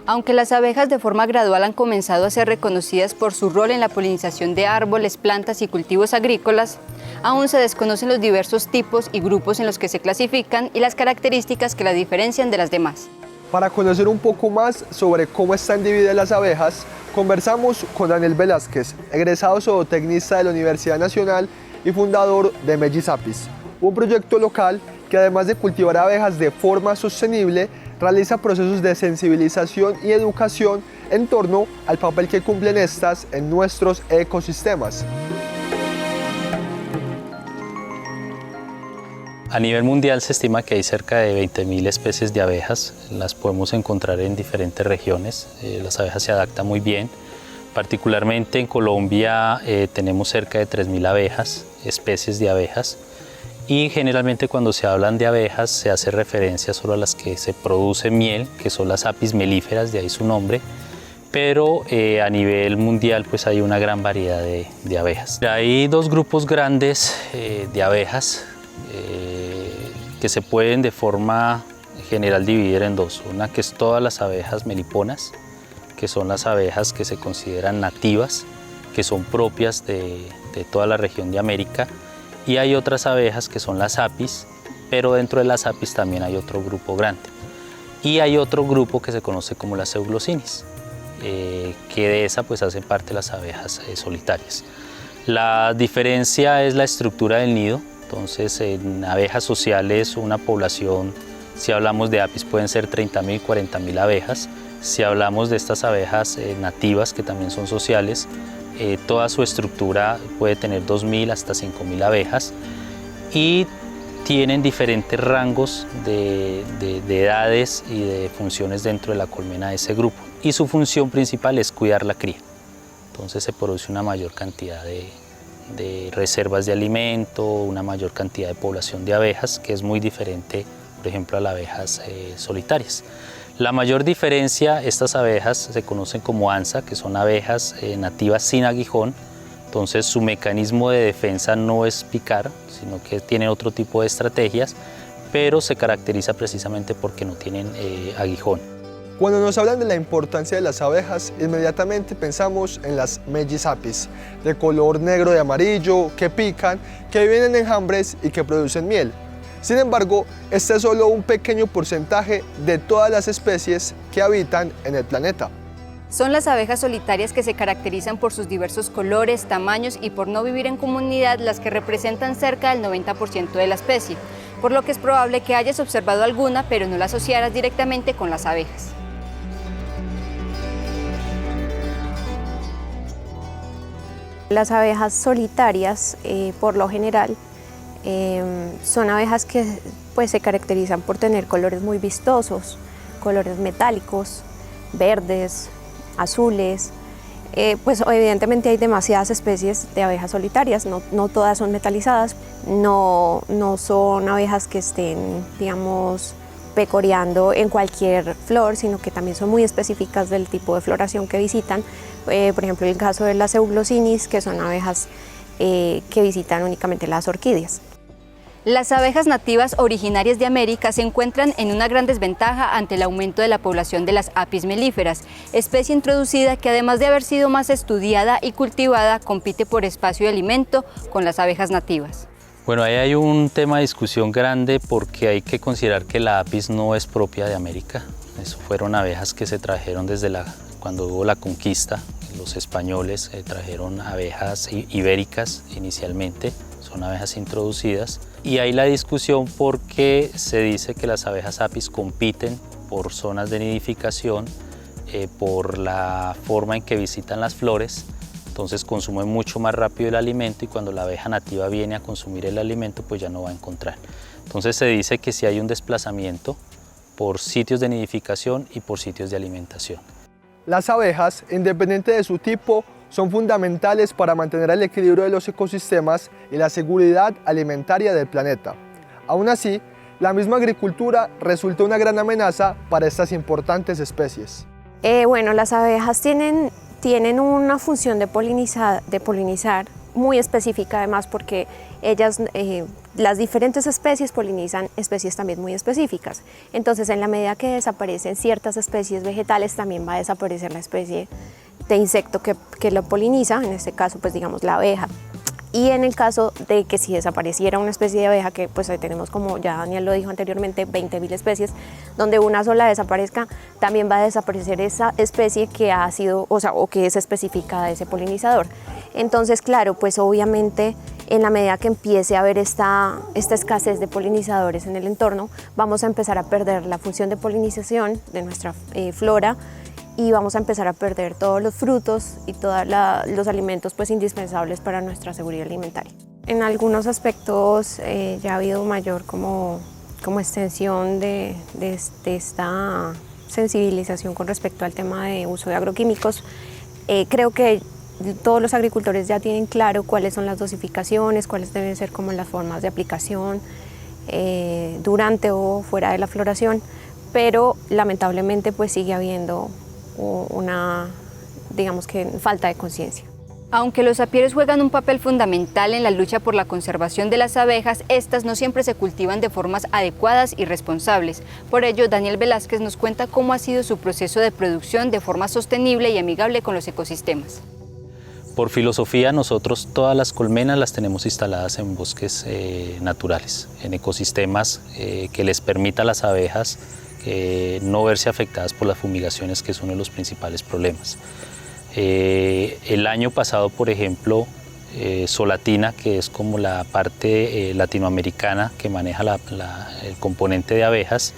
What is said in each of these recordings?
Aunque las abejas de forma gradual han comenzado a ser reconocidas por su rol en la polinización de árboles, plantas y cultivos agrícolas, aún se desconocen los diversos tipos y grupos en los que se clasifican y las características que la diferencian de las demás. Para conocer un poco más sobre cómo están divididas las abejas, conversamos con Daniel Velázquez, egresado zootecnista de la Universidad Nacional y fundador de Megis Apis, un proyecto local que además de cultivar abejas de forma sostenible, realiza procesos de sensibilización y educación en torno al papel que cumplen estas en nuestros ecosistemas. A nivel mundial se estima que hay cerca de 20.000 especies de abejas, las podemos encontrar en diferentes regiones, las abejas se adaptan muy bien, particularmente en Colombia tenemos cerca de 3.000 abejas, especies de abejas, y generalmente cuando se hablan de abejas se hace referencia solo a las que se produce miel, que son las apis melíferas, de ahí su nombre, pero a nivel mundial pues hay una gran variedad de abejas. Hay dos grupos grandes de abejas que se pueden de forma general dividir en dos. Una que es todas las abejas meliponas, que son las abejas que se consideran nativas, que son propias de toda la región de América, y hay otras abejas que son las apis, pero dentro de las apis también hay otro grupo grande. Y hay otro grupo que se conoce como las Euglossinis, que de esa pues hacen parte las abejas solitarias. La diferencia es la estructura del nido. Entonces, en abejas sociales, una población, si hablamos de apis, pueden ser 30.000, 40.000 abejas. Si hablamos de estas abejas nativas, que también son sociales, toda su estructura puede tener 2.000 hasta 5.000 abejas y tienen diferentes rangos de edades y de funciones dentro de la colmena de ese grupo. Y su función principal es cuidar la cría. Entonces, se produce una mayor cantidad de reservas de alimento, una mayor cantidad de población de abejas, que es muy diferente, por ejemplo, a las abejas solitarias. La mayor diferencia, estas abejas se conocen como ANSA, que son abejas nativas sin aguijón, entonces su mecanismo de defensa no es picar, sino que tienen otro tipo de estrategias, pero se caracteriza precisamente porque no tienen aguijón. Cuando nos hablan de la importancia de las abejas, inmediatamente pensamos en las Megis Apis, de color negro y amarillo, que pican, que viven en enjambres y que producen miel. Sin embargo, este es solo un pequeño porcentaje de todas las especies que habitan en el planeta. Son las abejas solitarias que se caracterizan por sus diversos colores, tamaños y por no vivir en comunidad las que representan cerca del 90% de la especie, por lo que es probable que hayas observado alguna pero no la asociaras directamente con las abejas. Las abejas solitarias, por lo general, son abejas que pues, se caracterizan por tener colores muy vistosos, colores metálicos, verdes, azules. Pues evidentemente hay demasiadas especies de abejas solitarias, no todas son metalizadas, no son abejas que estén, digamos, pecoreando en cualquier flor, sino que también son muy específicas del tipo de floración que visitan. Por ejemplo, el caso de las Euglossinis, que son abejas que visitan únicamente las orquídeas. Las abejas nativas originarias de América se encuentran en una gran desventaja ante el aumento de la población de las apis melíferas, especie introducida que además de haber sido más estudiada y cultivada, compite por espacio y alimento con las abejas nativas. Bueno, ahí hay un tema de discusión grande porque hay que considerar que la apis no es propia de América. Eso fueron abejas que se trajeron desde cuando hubo la conquista. Los españoles trajeron abejas ibéricas inicialmente, son abejas introducidas. Y hay la discusión porque se dice que las abejas apis compiten por zonas de nidificación, por la forma en que visitan las flores. Entonces consumen mucho más rápido el alimento y cuando la abeja nativa viene a consumir el alimento pues ya no va a encontrar. Entonces se dice que sí hay un desplazamiento por sitios de nidificación y por sitios de alimentación. Las abejas, independiente de su tipo, son fundamentales para mantener el equilibrio de los ecosistemas y la seguridad alimentaria del planeta. Aún así, la misma agricultura resulta una gran amenaza para estas importantes especies. Bueno, las abejas tienen una función de polinizar, muy específica además porque ellas, las diferentes especies polinizan especies también muy específicas. Entonces, en la medida que desaparecen ciertas especies vegetales, también va a desaparecer la especie de insecto que lo poliniza, en este caso, pues digamos la abeja. Y en el caso de que si desapareciera una especie de abeja, que pues ahí tenemos, como ya Daniel lo dijo anteriormente, 20.000 especies, donde una sola desaparezca, también va a desaparecer esa especie que ha sido, o que es específica de ese polinizador. Entonces, claro, pues obviamente en la medida que empiece a haber esta escasez de polinizadores en el entorno, vamos a empezar a perder la función de polinización de nuestra flora, y vamos a empezar a perder todos los frutos y todos los alimentos pues indispensables para nuestra seguridad alimentaria. En algunos aspectos ya ha habido mayor como extensión de esta sensibilización con respecto al tema de uso de agroquímicos. Creo que todos los agricultores ya tienen claro cuáles son las dosificaciones, cuáles deben ser como las formas de aplicación durante o fuera de la floración, pero lamentablemente pues sigue habiendo una, digamos que, falta de conciencia. Aunque los sapieres juegan un papel fundamental en la lucha por la conservación de las abejas, estas no siempre se cultivan de formas adecuadas y responsables. Por ello, Daniel Velázquez nos cuenta cómo ha sido su proceso de producción de forma sostenible y amigable con los ecosistemas. Por filosofía, nosotros todas las colmenas las tenemos instaladas en bosques naturales, en ecosistemas que les permita a las abejas no verse afectadas por las fumigaciones, que es uno de los principales problemas. El año pasado, por ejemplo, Solatina, que es como la parte latinoamericana que maneja el componente de abejas,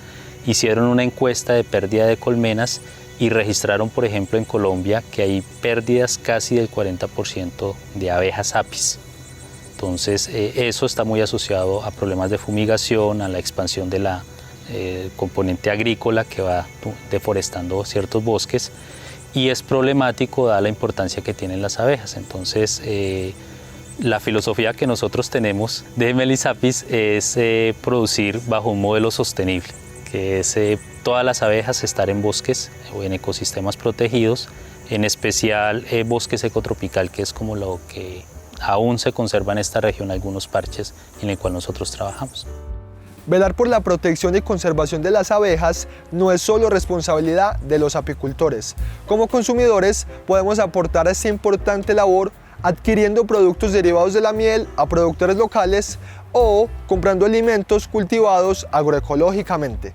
hicieron una encuesta de pérdida de colmenas y registraron, por ejemplo, en Colombia que hay pérdidas casi del 40% de abejas apis. Entonces, eso está muy asociado a problemas de fumigación, a la expansión de la componente agrícola que va deforestando ciertos bosques, y es problemático dada la importancia que tienen las abejas. Entonces, la filosofía que nosotros tenemos de Melis apis es producir bajo un modelo sostenible, que es todas las abejas estar en bosques o en ecosistemas protegidos, en especial bosques ecotropical, que es como lo que aún se conserva en esta región, algunos parches en el cual nosotros trabajamos. Velar por la protección y conservación de las abejas no es solo responsabilidad de los apicultores. Como consumidores podemos aportar a esta importante labor adquiriendo productos derivados de la miel a productores locales o comprando alimentos cultivados agroecológicamente.